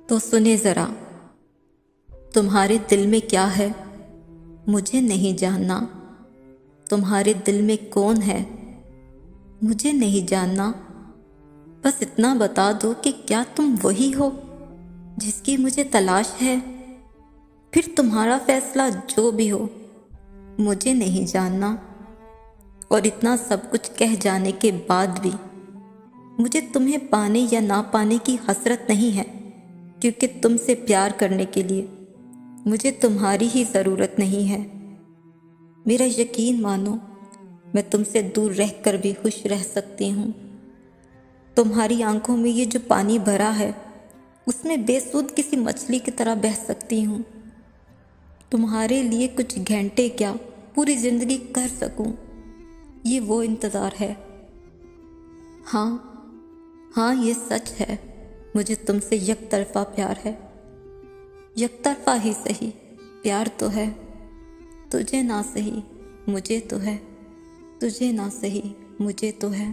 तो सुने जरा, तुम्हारे दिल में क्या है मुझे नहीं जानना। तुम्हारे दिल में कौन है मुझे नहीं जानना। बस इतना बता दो कि क्या तुम वही हो जिसकी मुझे तलाश है। फिर तुम्हारा फैसला जो भी हो मुझे नहीं जानना। और इतना सब कुछ कह जाने के बाद भी मुझे तुम्हें पाने या ना पाने की हसरत नहीं है, क्योंकि तुमसे प्यार करने के लिए मुझे तुम्हारी ही ज़रूरत नहीं है। मेरा यकीन मानो, मैं तुमसे दूर रहकर भी खुश रह सकती हूँ। तुम्हारी आंखों में ये जो पानी भरा है उसमें बेसुध किसी मछली की तरह बह सकती हूँ। तुम्हारे लिए कुछ घंटे क्या पूरी ज़िंदगी कर सकूँ, ये वो इंतज़ार है। हाँ हाँ, ये सच है, मुझे तुमसे यकतरफा प्यार है। यकतरफा ही सही, प्यार तो है। तुझे ना सही मुझे तो है, तुझे ना सही मुझे तो है।